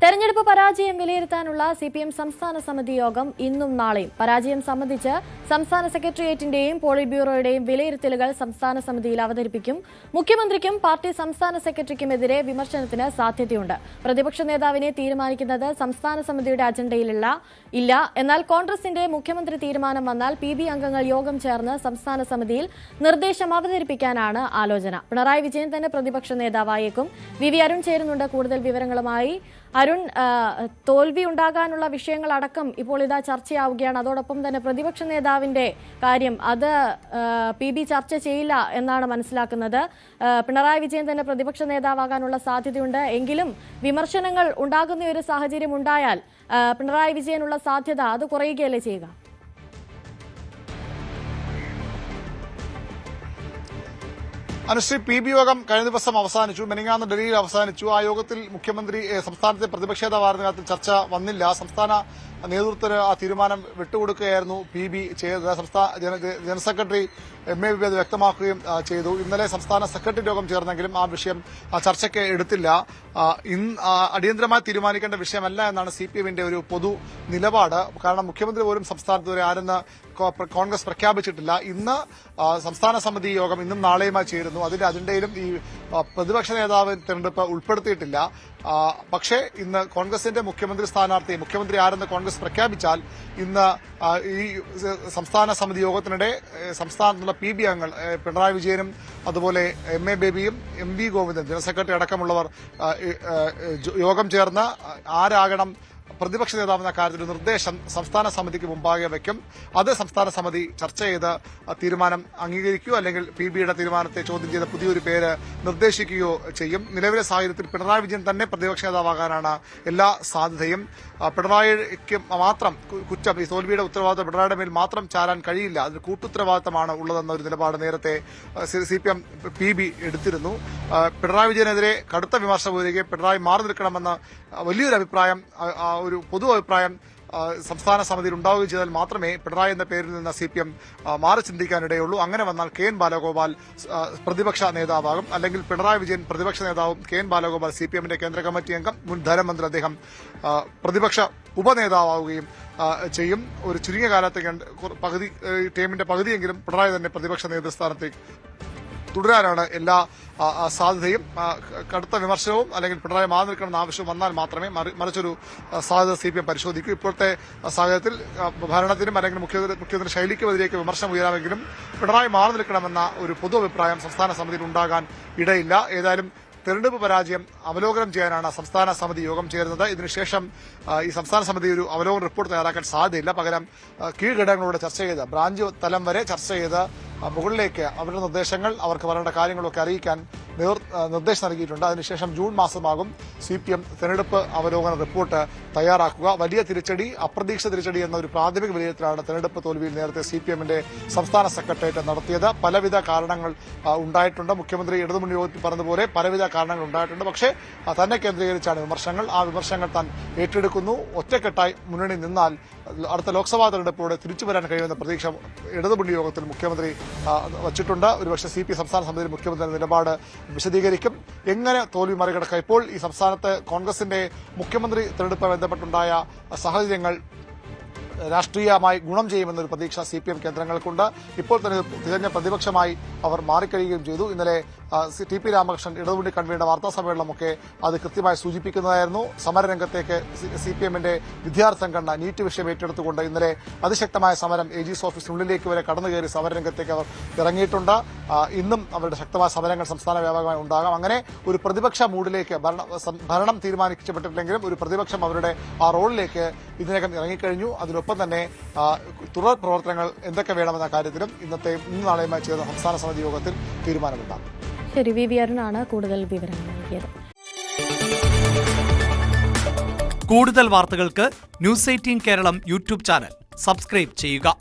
തെരഞ്ഞെടുപ്പ് പരാജയം വിലയിരുത്താനുള്ള സിപിഎം സംസ്ഥാന സമിതി യോഗം ഇന്നും നാളെയും. പരാജയം സംബന്ധിച്ച് സംസ്ഥാന സെക്രട്ടേറിയറ്റിന്റെയും പോളിറ്റ് ബ്യൂറോയുടെയും വിലയിരുത്തലുകൾ സംസ്ഥാന സമിതിയിൽ അവതരിപ്പിക്കും. മുഖ്യമന്ത്രിക്കും പാർട്ടി സംസ്ഥാന സെക്രട്ടറിക്കുമെതിരെ വിമർശനത്തിന് സാധ്യതയുണ്ട്. പ്രതിപക്ഷ നേതാവിനെ തീരുമാനിക്കുന്നത് സംസ്ഥാന സമിതിയുടെ അജണ്ടയിലില്ല. എന്നാൽ കോൺഗ്രസിന്റെ മുഖ്യമന്ത്രി തീരുമാനം വന്നാൽ PB അംഗങ്ങൾ യോഗം ചേർന്ന് സംസ്ഥാന സമിതിയിൽ നിർദ്ദേശം അവതരിപ്പിക്കാനാണ് ആലോചന. പിണറായി വിജയൻ തന്നെ പ്രതിപക്ഷ നേതാവായേക്കും. VV അരുൺ ചേരുന്നുണ്ട് കൂടുതൽ വിവരങ്ങളുമായി. അരുൺ, തോൽവി ഉണ്ടാകാനുള്ള വിഷയങ്ങളടക്കം ഇപ്പോൾ ഇതാ ചർച്ചയാവുകയാണ്. അതോടൊപ്പം തന്നെ പ്രതിപക്ഷ നേതാവിന്റെ കാര്യം അത് PB ചർച്ച ചെയ്യില്ല എന്നാണ് മനസ്സിലാക്കുന്നത്. പിണറായി വിജയൻ തന്നെ പ്രതിപക്ഷ നേതാവാകാനുള്ള സാധ്യതയുണ്ട്. എങ്കിലും വിമർശനങ്ങൾ ഉണ്ടാകുന്ന ഒരു സാഹചര്യം ഉണ്ടായാൽ പിണറായി വിജയനുള്ള സാധ്യത അത് കുറയുകയല്ലേ ചെയ്യുക? അനുശ്രീ, PB യോഗം കഴിഞ്ഞ ദിവസം അവസാനിച്ചു. മെനിങ്ങാന്ന് ഡൽഹിയിൽ അവസാനിച്ചു. ആ യോഗത്തിൽ മുഖ്യമന്ത്രി സംസ്ഥാനത്തെ പ്രതിപക്ഷ നേതാവായിരുന്ന കാര്യത്തിൽ ചർച്ച വന്നില്ല. സംസ്ഥാന നേതൃത്വത്തിന് ആ തീരുമാനം വിട്ടുകൊടുക്കുകയായിരുന്നു PB ചെയ്തത്. സംസ്ഥാന ജനറൽ സെക്രട്ടറി MA BB അത് വ്യക്തമാക്കുകയും ചെയ്തു. ഇന്നലെ സംസ്ഥാന സെക്രട്ടറി യോഗം ചേർന്നെങ്കിലും ആ വിഷയം ചർച്ചയ്ക്ക് എടുത്തില്ല. അടിയന്തരമായി തീരുമാനിക്കേണ്ട വിഷയമല്ല എന്നാണ് CPMന്റെ ഒരു പൊതു നിലപാട്. കാരണം മുഖ്യമന്ത്രി പോലും സംസ്ഥാനത്ത് വരെ ആരെന്ന് കോൺഗ്രസ് പ്രഖ്യാപിച്ചിട്ടില്ല. ഇന്ന് സംസ്ഥാന സമിതി യോഗം ഇന്നും നാളെയുമായി ചേരുന്നു. അതിന്റെ അജണ്ടയിലും ഈ പ്രതിപക്ഷ നേതാവ് തെരഞ്ഞെടുപ്പ് ഉൾപ്പെടുത്തിയിട്ടില്ല. പക്ഷേ ഇന്ന് കോൺഗ്രസിന്റെ മുഖ്യമന്ത്രി ആരെന്ന് കോൺഗ്രസ് പ്രഖ്യാപിച്ചാൽ ഇന്ന് ഈ സംസ്ഥാന സമിതി യോഗത്തിനിടെ സംസ്ഥാനത്തുള്ള PB അംഗങ്ങൾ പിണറായി വിജയനും അതുപോലെ MA ബേബിയും MV Govindan general secretary അടക്കമുള്ളവർ യോഗം ചേർന്ന് ആരാകണം പ്രതിപക്ഷ നേതാവെന്ന കാര്യത്തിൽ നിർദ്ദേശം സംസ്ഥാന സമിതിക്ക് മുമ്പാകെ വയ്ക്കും. അത് സംസ്ഥാന സമിതി ചർച്ച ചെയ്ത് തീരുമാനം അംഗീകരിക്കുകയോ അല്ലെങ്കിൽ PBയുടെ തീരുമാനത്തെ ചോദ്യം ചെയ്ത് പുതിയൊരു പേര് നിർദ്ദേശിക്കുകയോ ചെയ്യും. നിലവിലെ സാഹചര്യത്തിൽ പിണറായി വിജയൻ തന്നെ പ്രതിപക്ഷ നേതാവാകാനാണ് എല്ലാ സാധ്യതയും. പിണറായിക്ക് മാത്രം കുറ്റം, ഈ തോൽവിയുടെ ഉത്തരവാദിത്വം പിണറായിയുടെ മേൽ മാത്രം ചാരാൻ കഴിയില്ല. അതിന് കൂട്ടുത്തരവാദിത്തമാണ് ഉള്ളതെന്ന ഒരു നിലപാട് നേരത്തെ CPM PB എടുത്തിരുന്നു. പിണറായി വിജയനെതിരെ കടുത്ത വിമർശനം ഉയരുകയും പിണറായി മാറി നിൽക്കണമെന്ന വലിയൊരു അഭിപ്രായം, ഒരു പൊതു അഭിപ്രായം സംസ്ഥാന സമിതിയിൽ ഉണ്ടാവുകയും ചെയ്താൽ മാത്രമേ പിണറായി എന്ന പേരിൽ നിന്ന് CPM മാറി ചിന്തിക്കാനിടയുള്ളൂ. അങ്ങനെ വന്നാൽ KN ബാലഗോപാൽ പ്രതിപക്ഷ നേതാവാകും. അല്ലെങ്കിൽ പിണറായി വിജയൻ പ്രതിപക്ഷ നേതാവും KN ബാലഗോപാൽ CPMന്റെ കേന്ദ്ര കമ്മിറ്റി അംഗം, മുൻ ധനമന്ത്രി, അദ്ദേഹം പ്രതിപക്ഷ ഉപനേതാവുകയും ചെയ്യും. ഒരു ചുരുങ്ങിയ കാലത്തേക്ക് ടീമിന്റെ പകുതിയെങ്കിലും പിണറായി തന്നെ പ്രതിപക്ഷ നേതൃസ്ഥാനത്തേക്ക് തുടരാനാണ് എല്ലാ സാധ്യതയും. കടുത്ത വിമർശനവും അല്ലെങ്കിൽ പിണറായി മാറി നിൽക്കണമെന്ന ആവശ്യം വന്നാൽ മാത്രമേ മറിച്ചൊരു സാധ്യത CPM പരിശോധിക്കൂ. ഇപ്പോഴത്തെ സാഹചര്യത്തിൽ ഭരണത്തിനും അല്ലെങ്കിൽ മുഖ്യമന്ത്രി ശൈലിക്കുമെതിരേക്ക് വിമർശനം ഉയരാമെങ്കിലും പിണറായി മാറി നിൽക്കണമെന്ന ഒരു പൊതു അഭിപ്രായം സംസ്ഥാന സമിതിയിൽ ഉണ്ടാകാൻ ഇടയില്ല. ഏതായാലും തെരഞ്ഞെടുപ്പ് പരാജയം അവലോകനം ചെയ്യാനാണ് സംസ്ഥാന സമിതി യോഗം ചേരുന്നത്. ഇതിനുശേഷം ഈ സംസ്ഥാന സമിതി ഒരു അവലോകന റിപ്പോർട്ട് തയ്യാറാക്കാൻ സാധ്യതയില്ല. പകരം കീഴ്ഘടകങ്ങളോട് ചർച്ച ചെയ്ത് ബ്രാഞ്ച് തലം വരെ ചർച്ച ചെയ്ത് മുകളിലേക്ക് അവരുടെ നിർദ്ദേശങ്ങൾ, അവർക്ക് പറയേണ്ട കാര്യങ്ങളൊക്കെ അറിയിക്കാൻ നിർദ്ദേശം നൽകിയിട്ടുണ്ട്. അതിനുശേഷം ജൂൺ മാസമാകും CPM തെരഞ്ഞെടുപ്പ് അവലോകന റിപ്പോർട്ട് തയ്യാറാക്കുക. വലിയ തിരിച്ചടി, അപ്രതീക്ഷിത തിരിച്ചടി എന്ന ഒരു പ്രാഥമിക വിലയിരുത്തലാണ് തെരഞ്ഞെടുപ്പ് തോൽവിയിൽ നേരത്തെ CPMന്റെ സംസ്ഥാന സെക്രട്ടേറിയറ്റ് നടത്തിയത്. പലവിധ കാരണങ്ങൾ ഉണ്ടായിട്ടുണ്ട്. മുഖ്യമന്ത്രി ഇടതുമുന്നണി യോഗത്തിൽ പറഞ്ഞതുപോലെ പലവിധ കാരണങ്ങൾ ഉണ്ടായിട്ടുണ്ട്. പക്ഷേ തന്നെ കേന്ദ്രീകരിച്ചാണ് വിമർശനങ്ങൾ. ആ വിമർശനങ്ങൾ താൻ ഏറ്റെടുക്കുന്നു. ഒറ്റക്കെട്ടായി മുന്നണി നിന്നാൽ അടുത്ത ലോക്സഭാ തെരഞ്ഞെടുപ്പോടെ തിരിച്ചു വരാൻ കഴിയുമെന്ന പ്രതീക്ഷ ഇടതുമുന്നണി യോഗത്തിൽ മുഖ്യമന്ത്രി വച്ചിട്ടുണ്ട്. ഒരുപക്ഷെ CPM സംസ്ഥാന സമിതിയിൽ മുഖ്യമന്ത്രി നിലപാട് വിശദീകരിക്കും. എങ്ങനെ തോൽവി മറികടക്കാം? ഇപ്പോൾ ഈ സംസ്ഥാനത്ത് കോൺഗ്രസിന്റെ മുഖ്യമന്ത്രി തെരഞ്ഞെടുപ്പുമായി ബന്ധപ്പെട്ടുണ്ടായ സാഹചര്യങ്ങൾ രാഷ്ട്രീയമായി ഗുണം ചെയ്യുമെന്നൊരു പ്രതീക്ഷ CPM കേന്ദ്രങ്ങൾക്കുണ്ട്. ഇപ്പോൾ തന്നെ തികഞ്ഞ പ്രതിപക്ഷമായി അവർ മാറിക്കഴിയുകയും ചെയ്തു. ഇന്നലെ TP രാമകൃഷ്ണൻ ഇടതുമുന്നണി കൺവീനറുടെ വാർത്താ സമ്മേളനമൊക്കെ അത് കൃത്യമായി സൂചിപ്പിക്കുന്നതായിരുന്നു. സമരരംഗത്തേക്ക് CPMന്റെ വിദ്യാർത്ഥി സംഘടന നീറ്റ് വിഷയം ഏറ്റെടുത്തുകൊണ്ട് ഇന്നലെ അതിശക്തമായ സമരം AG's ഓഫീസിനുള്ളിലേക്ക് വരെ കടന്നുകയറി സമരരംഗത്തേക്ക് അവർ ഇറങ്ങിയിട്ടുണ്ട്. ഇന്നും അവരുടെ ശക്തമായ സമരങ്ങൾ സംസ്ഥാന വ്യാപകമായി ഉണ്ടാകാം. അങ്ങനെ ഒരു പ്രതിപക്ഷ മൂഡിലേക്ക് ഭരണം തീരുമാനിക്കപ്പെട്ടിട്ടില്ലെങ്കിലും ഒരു പ്രതിപക്ഷം അവരുടെ ആ റോളിലേക്ക് ഇതിനകം ഇറങ്ങിക്കഴിഞ്ഞു. അതിനൊപ്പം തന്നെ തുടർ പ്രവർത്തനങ്ങൾ എന്തൊക്കെ വേണമെന്ന കാര്യത്തിലും ഇന്ന് നാളെയുമായി ചേർന്ന സംസ്ഥാന സമിതി യോഗത്തിൽ തീരുമാനമുണ്ടാകും. ശരി, VV അരുണാണ് കൂടുതൽ വിവരങ്ങൾ നൽകിയത്. കൂടുതൽ വാർത്തകൾക്ക് News 18 Keralam YouTube channel subscribe ചെയ്യുക.